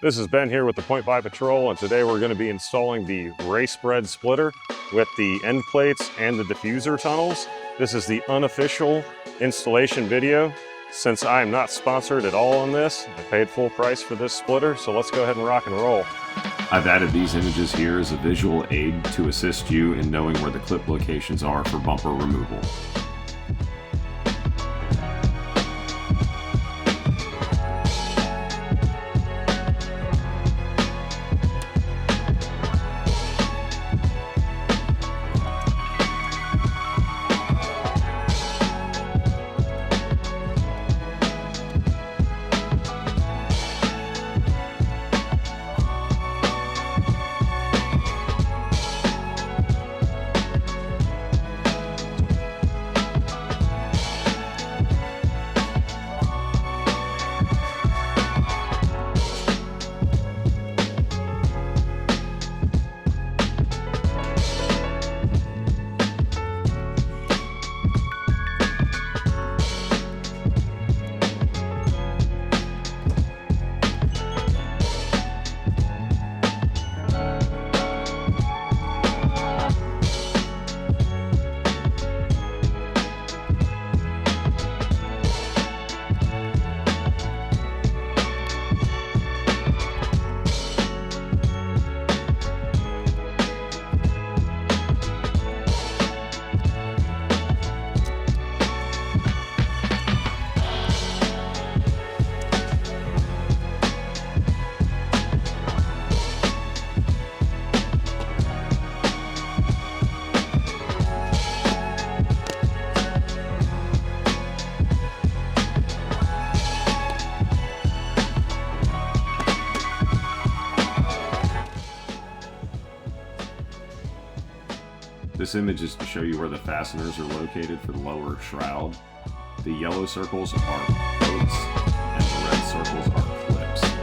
This is Ben here with the PointByPatrol, and today we're going to be installing the RaceBred Splitter with the end plates and the diffuser tunnels. This is the unofficial installation video. Since I'm not sponsored at all on this, I paid full price for this splitter, so let's go ahead and rock and roll. I've added these images here as a visual aid to assist you in knowing where the clip locations are for bumper removal. This image is to show you where the fasteners are located for the lower shroud. The yellow circles are bolts and the red circles are clips.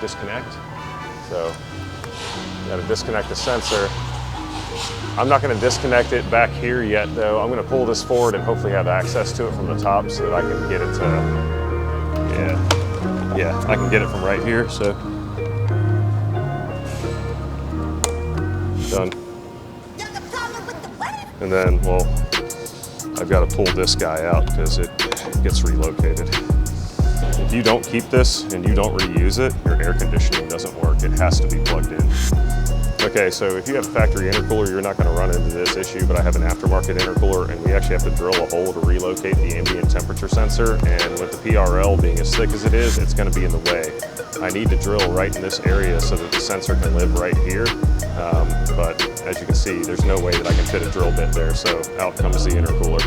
disconnect. So got to disconnect the sensor. I'm not going to disconnect it back here yet though. I'm going to pull this forward and hopefully have access to it from the top so that I can get it to, yeah, I can get it from right here, so. Done. And then, well, I've got to pull this guy out because it gets relocated. If you don't keep this and you don't reuse it, your air conditioning doesn't work. It has to be plugged in. Okay, so if you have a factory intercooler, you're not going to run into this issue, but I have an aftermarket intercooler and we actually have to drill a hole to relocate the ambient temperature sensor, and with the PRL being as thick as it is, it's going to be in the way. I need to drill right in this area so that the sensor can live right here, but as you can see, there's no way that I can fit a drill bit there, so out comes the intercooler.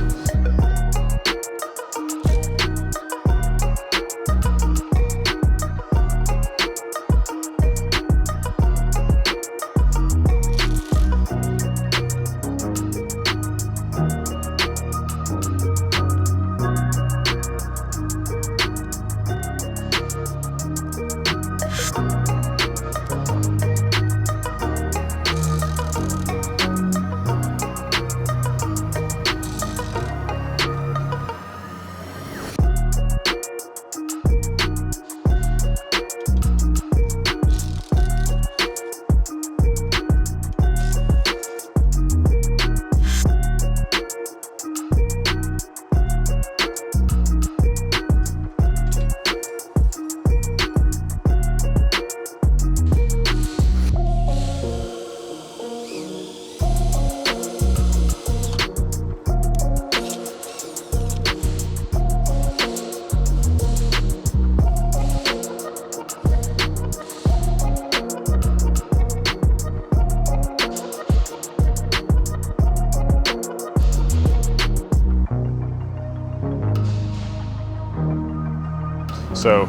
So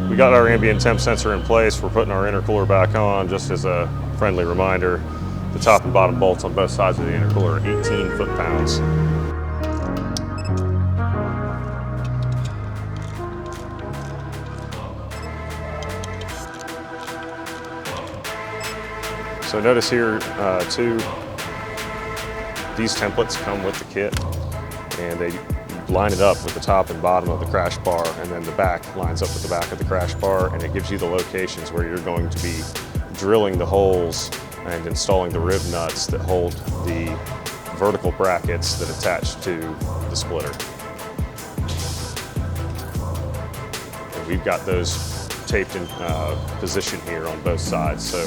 we got our ambient temp sensor in place. We're putting our intercooler back on. Just as a friendly reminder, the top and bottom bolts on both sides of the intercooler are 18 foot-pounds. So notice here too, these templates come with the kit, and they line it up with the top and bottom of the crash bar, and then the back lines up with the back of the crash bar, and it gives you the locations where you're going to be drilling the holes and installing the riv nuts that hold the vertical brackets that attach to the splitter. And we've got those taped in position here on both sides. So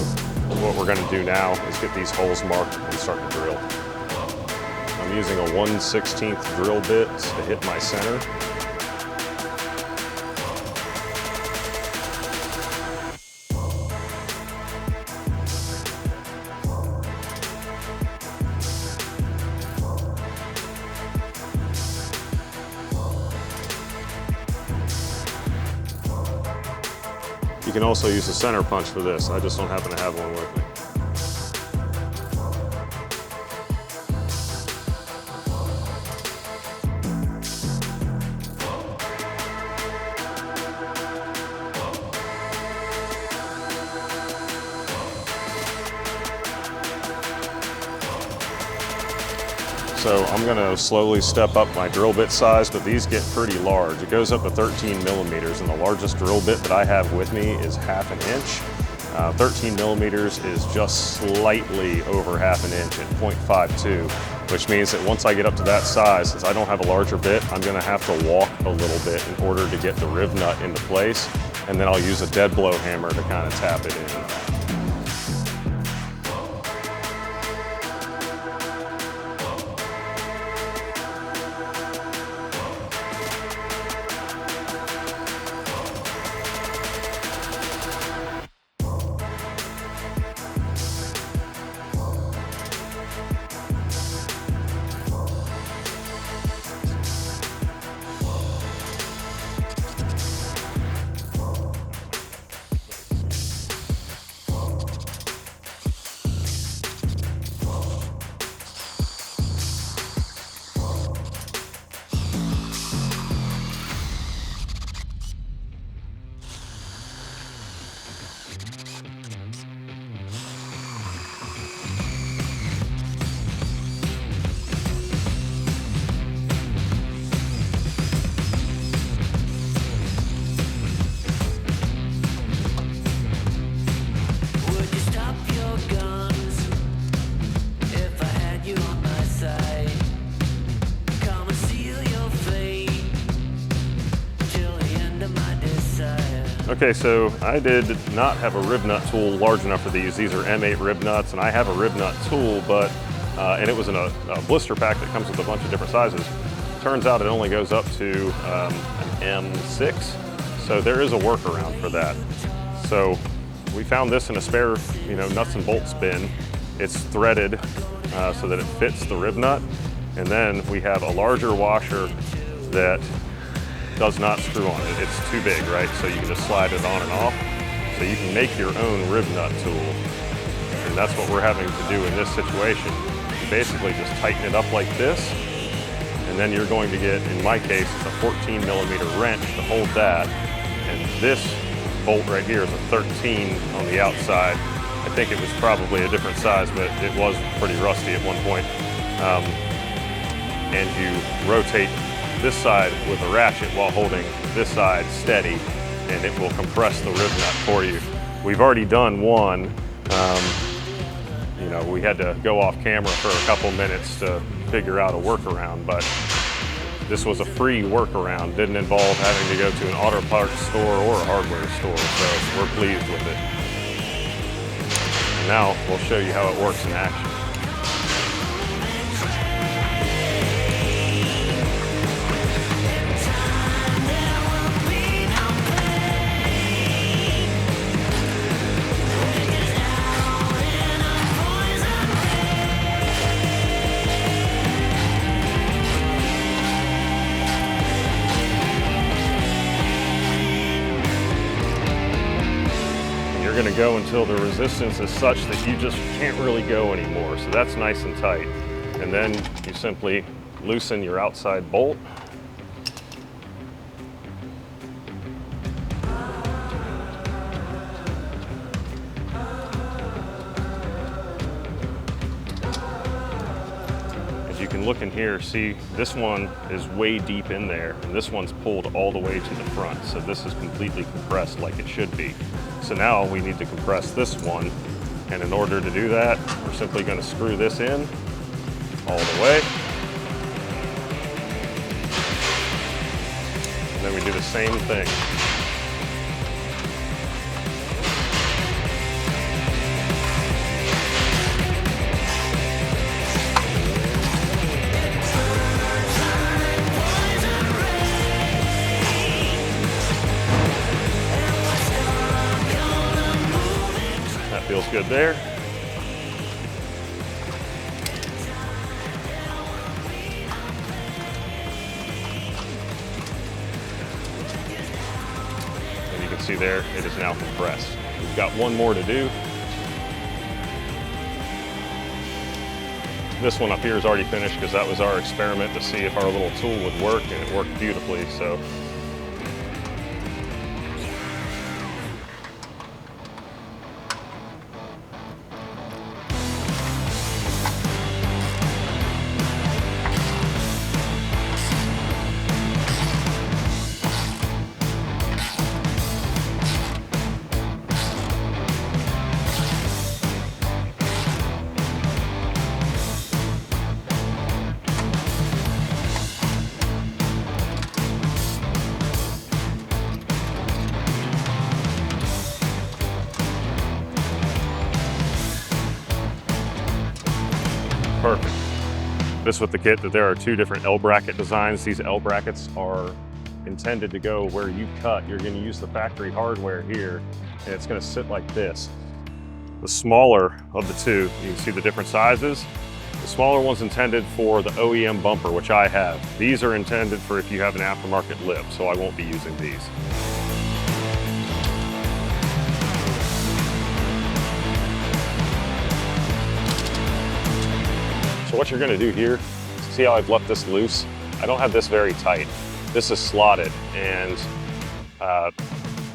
what we're going to do now is get these holes marked and start to drill. I'm using a 1/16 drill bit to hit my center. You can also use a center punch for this. I just don't happen to have one with me. So I'm going to slowly step up my drill bit size, but these get pretty large. It goes up to 13 millimeters, and the largest drill bit that I have with me is 1/2 inch. 13 millimeters is just slightly over 1/2 inch at 0.52, which means that once I get up to that size, since I don't have a larger bit, I'm going to have to walk a little bit in order to get the riv nut into place, and then I'll use a dead blow hammer to kind of tap it in. Okay, so I did not have a rib nut tool large enough for these. These are M8 rib nuts, and I have a rib nut tool, but and it was in a blister pack that comes with a bunch of different sizes. Turns out it only goes up to an M6, so there is a workaround for that. So we found this in a spare, nuts and bolts bin. It's threaded so that it fits the rib nut, and then we have a larger washer that does not screw on it. It's too big, right? So you can just slide it on and off. So you can make your own rib nut tool. And that's what we're having to do in this situation. You basically just tighten it up like this, and then you're going to get, in my case, it's a 14mm wrench to hold that. And this bolt right here is a 13 on the outside. I think it was probably a different size, but it was pretty rusty at one point. And you rotate this side with a ratchet while holding this side steady, and it will compress the rib nut for you. We've already done one. We had to go off camera for a couple minutes to figure out a workaround, but this was a free workaround. Didn't involve having to go to an auto parts store or a hardware store, so we're pleased with it. And now we'll show you how it works in action. Going to go until the resistance is such that you just can't really go anymore. So that's nice and tight. And then you simply loosen your outside bolt. As you can look in here, see this one is way deep in there, and this one's pulled all the way to the front. So this is completely compressed like it should be. So now we need to compress this one, and in order to do that, we're simply going to screw this in all the way. And then we do the same thing. Feels good there. And you can see there, it is now compressed. We've got one more to do. This one up here is already finished because that was our experiment to see if our little tool would work, and it worked beautifully. So perfect. This with the kit that there are two different L bracket designs. These L brackets are intended to go where you cut. You're going to use the factory hardware here, and it's going to sit like this. The smaller of the two, you can see the different sizes. The smaller one's intended for the OEM bumper, which I have. These are intended for if you have an aftermarket lip, so I won't be using these. So what you're going to do here, see how I've left this loose? I don't have this very tight. This is slotted, and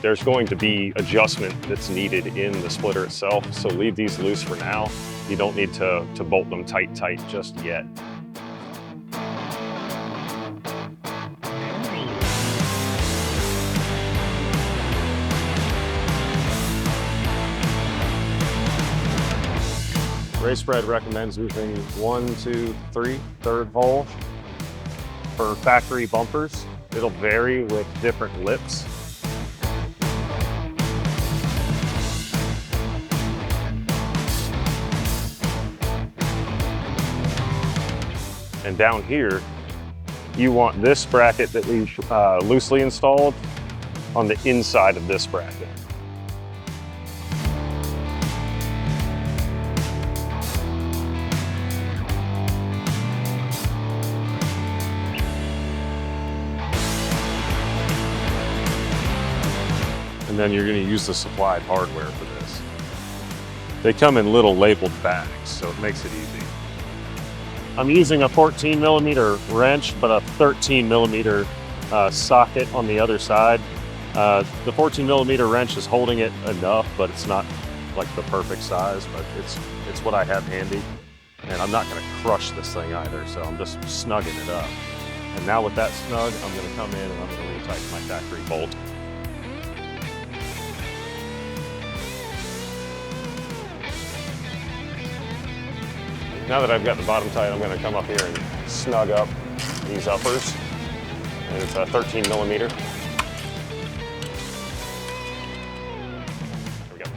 there's going to be adjustment that's needed in the splitter itself. So leave these loose for now. You don't need to bolt them tight just yet. RaceBred recommends using 1, 2, 3 third hole for factory bumpers. It'll vary with different lips. And down here, you want this bracket that we loosely installed on the inside of this bracket. And then you're going to use the supplied hardware for this. They come in little labeled bags, so it makes it easy. I'm using a 14mm wrench, but a 13mm socket on the other side. The 14mm wrench is holding it enough, but it's not like the perfect size, but it's what I have handy. And I'm not going to crush this thing either, so I'm just snugging it up. And now with that snug, I'm going to come in and I'm going to retighten my factory bolt. Now that I've got the bottom tight, I'm going to come up here and snug up these uppers. And it's a 13mm. There we go.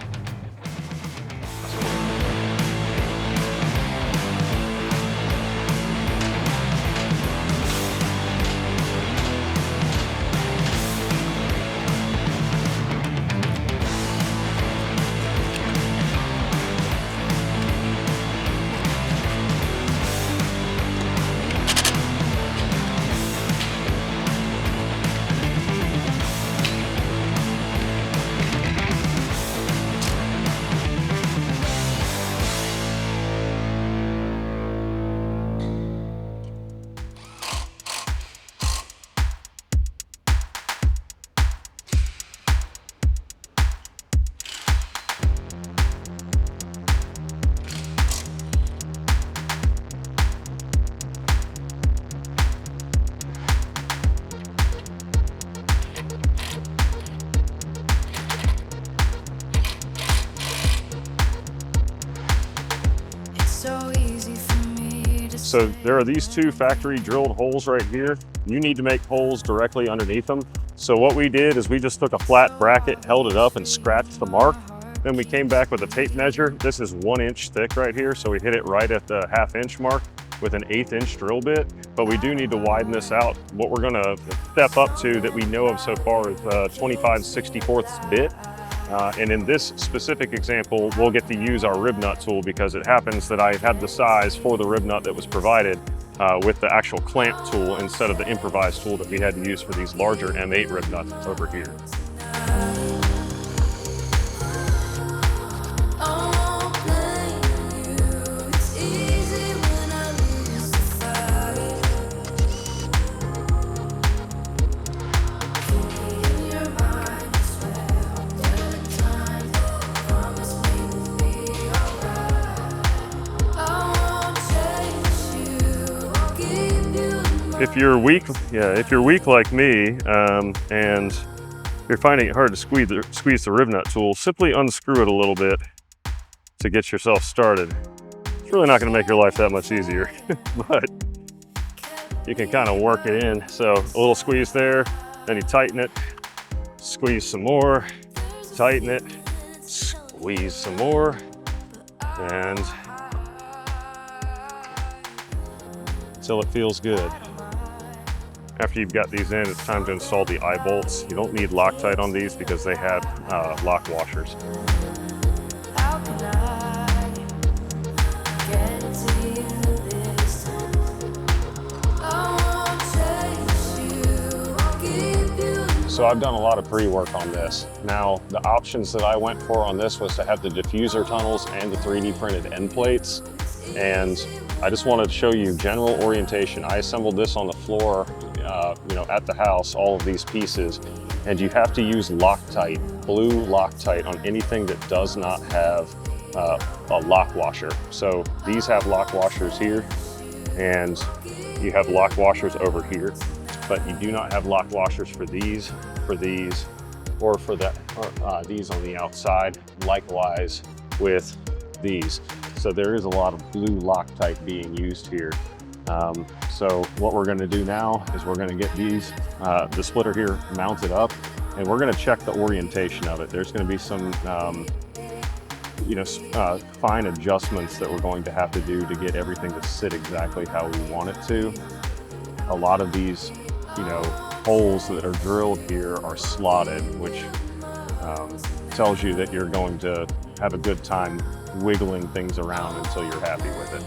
So there are these two factory drilled holes right here. You need to make holes directly underneath them. So what we did is we just took a flat bracket, held it up and scratched the mark. Then we came back with a tape measure. This is 1 inch thick right here. So we hit it right at the 1/2 inch mark with an 1/8 inch drill bit. But we do need to widen this out. What we're gonna step up to that we know of so far is 25/64 bit. And in this specific example, we'll get to use our rib nut tool because it happens that I had the size for the rib nut that was provided with the actual clamp tool instead of the improvised tool that we had to use for these larger M8 rib nuts over here. If you're weak like me, and you're finding it hard to squeeze the rib nut tool, simply unscrew it a little bit to get yourself started. It's really not going to make your life that much easier, but you can kind of work it in. So a little squeeze there, then you tighten it, squeeze some more, tighten it, squeeze some more, and until it feels good. After you've got these in, it's time to install the eye bolts. You don't need Loctite on these because they have lock washers. So I've done a lot of pre-work on this. Now, the options that I went for on this was to have the diffuser tunnels and the 3D printed end plates. And I just wanted to show you general orientation. I assembled this on the floor, at the house, all of these pieces, and you have to use Loctite, blue Loctite on anything that does not have a lock washer. So these have lock washers here, and you have lock washers over here, but you do not have lock washers for these, or for these on the outside. Likewise with these. So there is a lot of blue Loctite being used here. So what we're going to do now is we're going to get the splitter here mounted up, and we're going to check the orientation of it. There's going to be some fine adjustments that we're going to have to do to get everything to sit exactly how we want it to. A lot of these, holes that are drilled here are slotted, which tells you that you're going to have a good time wiggling things around until you're happy with it.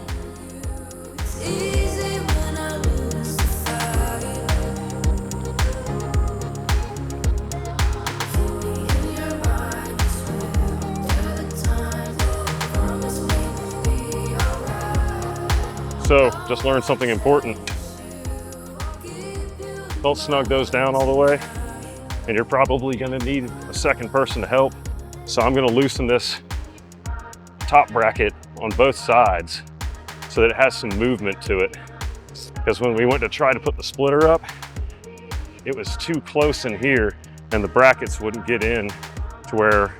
So, just learned something important. Don't snug those down all the way, and you're probably gonna need a second person to help. So I'm gonna loosen this top bracket on both sides so that it has some movement to it. Because when we went to try to put the splitter up, it was too close in here and the brackets wouldn't get in to where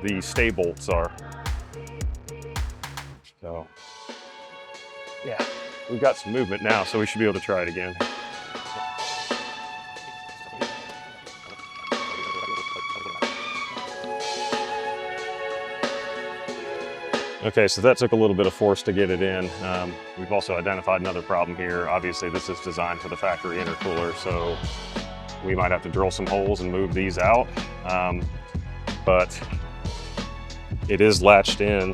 the stay bolts are. So, yeah, we've got some movement now, so we should be able to try it again. Okay, so that took a little bit of force to get it in. We've also identified another problem here. Obviously, this is designed for the factory intercooler, so we might have to drill some holes and move these out. But it is latched in,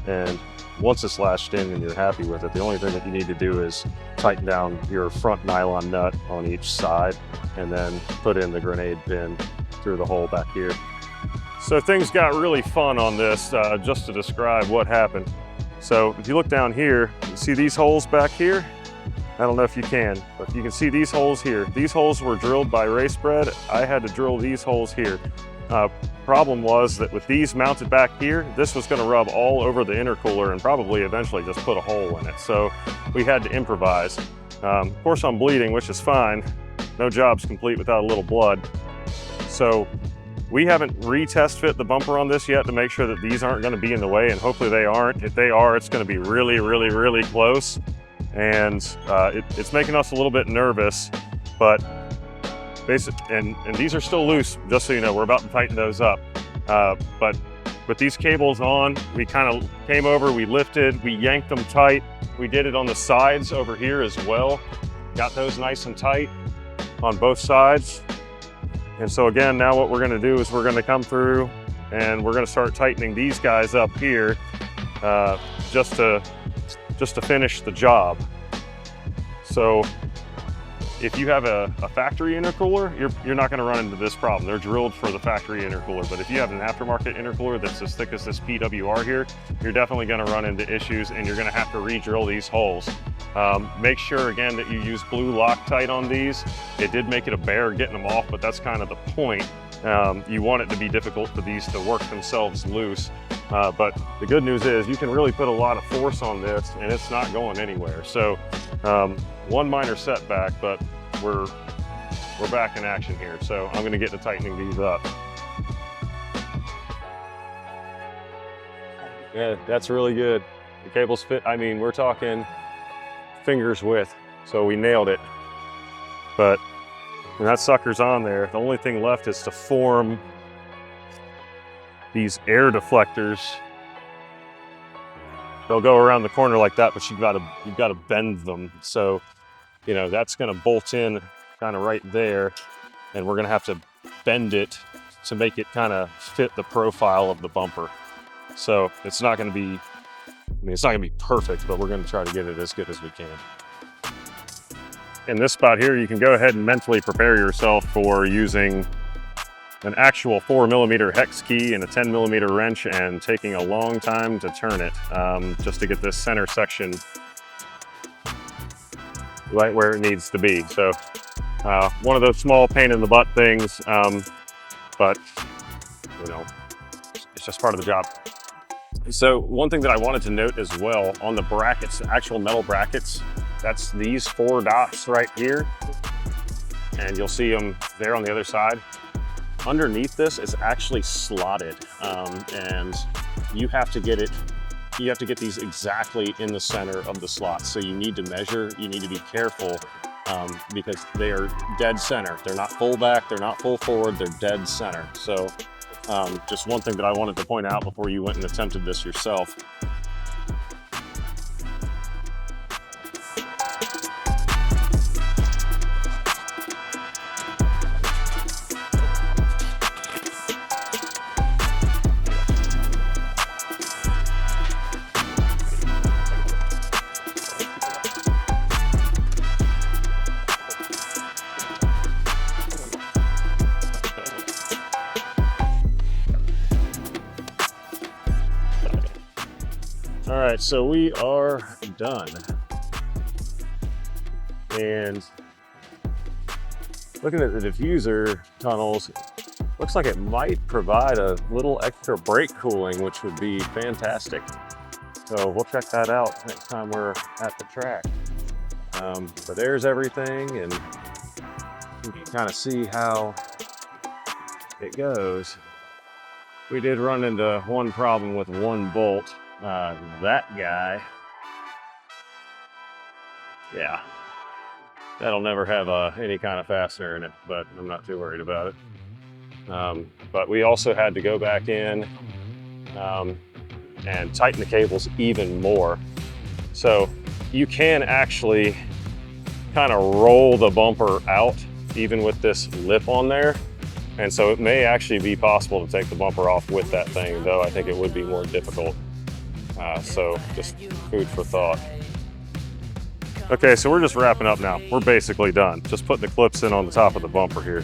and once it's latched in and you're happy with it, the only thing that you need to do is tighten down your front nylon nut on each side and then put in the grenade pin through the hole back here. So things got really fun on this, just to describe what happened. So if you look down here, you see these holes back here? I don't know if you can, but you can see these holes here. These holes were drilled by RaceBred. I had to drill these holes here. Problem was that with these mounted back here, this was gonna rub all over the intercooler and probably eventually just put a hole in it. So we had to improvise. Of course I'm bleeding, which is fine. No job's complete without a little blood. So we haven't retest fit the bumper on this yet to make sure that these aren't gonna be in the way, and hopefully they aren't. If they are, it's gonna be really, really, really close. And it's making us a little bit nervous, but and these are still loose, just so you know, we're about to tighten those up. But with these cables on, we kind of came over, we lifted, we yanked them tight. We did it on the sides over here as well. Got those nice and tight on both sides. And so again, now what we're gonna do is we're gonna come through and we're gonna start tightening these guys up here just to finish the job. So if you have a factory intercooler, you're not gonna run into this problem. They're drilled for the factory intercooler. But if you have an aftermarket intercooler that's as thick as this PWR here, you're definitely gonna run into issues and you're gonna have to re-drill these holes. Make sure again that you use blue Loctite on these. It did make it a bear getting them off, but that's kind of the point. You want it to be difficult for these to work themselves loose. But the good news is you can really put a lot of force on this and it's not going anywhere. So one minor setback, but we're back in action here. So I'm gonna get to tightening these up. Yeah, that's really good. The cables fit, I mean, we're talking fingers width, so we nailed it. But when that sucker's on there, the only thing left is to form these air deflectors. They'll go around the corner like that, but you've got to bend them. So, you know, that's going to bolt in kind of right there, and we're going to have to bend it to make it kind of fit the profile of the bumper. So it's not going to be, I mean, it's not going to be perfect, but we're going to try to get it as good as we can. In this spot here, you can go ahead and mentally prepare yourself for using an actual 4mm hex key and a 10mm wrench and taking a long time to turn it, just to get this center section right where it needs to be. So one of those small pain in the butt things, but you know, it's just part of the job. So one thing that I wanted to note as well on the brackets, the actual metal brackets, that's these 4 dots right here, and you'll see them there on the other side. Underneath this is actually slotted, and you have to get these exactly in the center of the slot. So you need to measure, you need to be careful, because they are dead center. They're not full back, they're not full forward, they're dead center. So Just one thing that I wanted to point out before you went and attempted this yourself. All right, so we are done. And looking at the diffuser tunnels, looks like it might provide a little extra brake cooling, which would be fantastic. So we'll check that out next time we're at the track. But there's everything, and you can kind of see how it goes. We did run into one problem with one bolt. That guy, yeah, that'll never have any kind of fastener in it, but I'm not too worried about it. But we also had to go back in and tighten the cables even more. So you can actually kind of roll the bumper out even with this lip on there. And so it may actually be possible to take the bumper off with that thing, though I think it would be more difficult. So just food for thought. Okay, so we're just wrapping up now. We're basically done. Just putting the clips in on the top of the bumper here.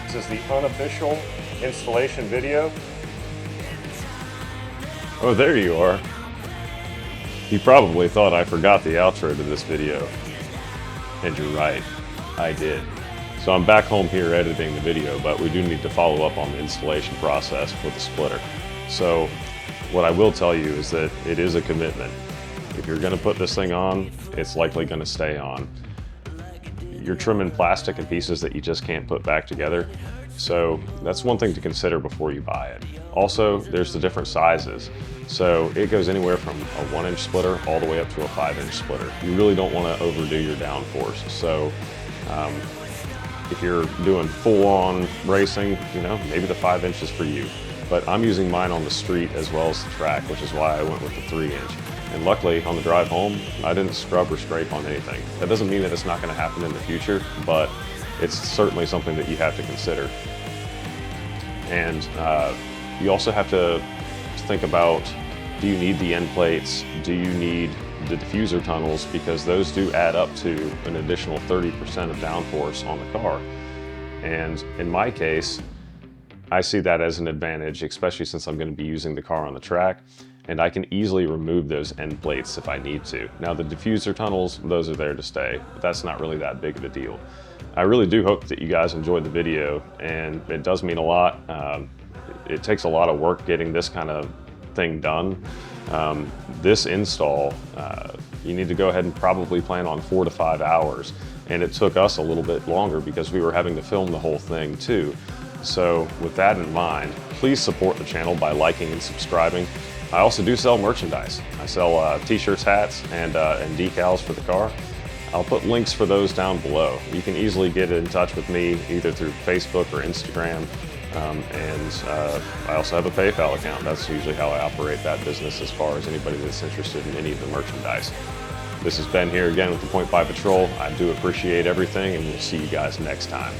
This is the unofficial installation video. Oh, there you are. You probably thought I forgot the outro to this video. And you're right, I did. So I'm back home here editing the video, but we do need to follow up on the installation process with the splitter. So what I will tell you is that it is a commitment. If you're gonna put this thing on, it's likely gonna stay on. You're trimming plastic and pieces that you just can't put back together. So that's one thing to consider before you buy it. Also, there's the different sizes. So it goes anywhere from a 1-inch splitter all the way up to a 5-inch splitter. You really don't want to overdo your downforce. So if you're doing full-on racing, you know, maybe the 5-inch is for you. But I'm using mine on the street as well as the track, which is why I went with the 3-inch. And luckily, on the drive home, I didn't scrub or scrape on anything. That doesn't mean that it's not going to happen in the future, but it's certainly something that you have to consider. And you also have to think about, do you need the end plates? Do you need the diffuser tunnels? Because those do add up to an additional 30% of downforce on the car. And in my case, I see that as an advantage, especially since I'm going to be using the car on the track. And I can easily remove those end plates if I need to. Now the diffuser tunnels, those are there to stay, but that's not really that big of a deal. I really do hope that you guys enjoyed the video, and it does mean a lot. It takes a lot of work getting this kind of thing done. This install, you need to go ahead and probably plan on 4 to 5 hours. And it took us a little bit longer because we were having to film the whole thing too. So with that in mind, please support the channel by liking and subscribing. I also do sell merchandise. I sell t-shirts, hats, and decals for the car. I'll put links for those down below. You can easily get in touch with me either through Facebook or Instagram. I also have a PayPal account. That's usually how I operate that business as far as anybody that's interested in any of the merchandise. This has Ben here again with the PointByPatrol. I do appreciate everything, and we'll see you guys next time.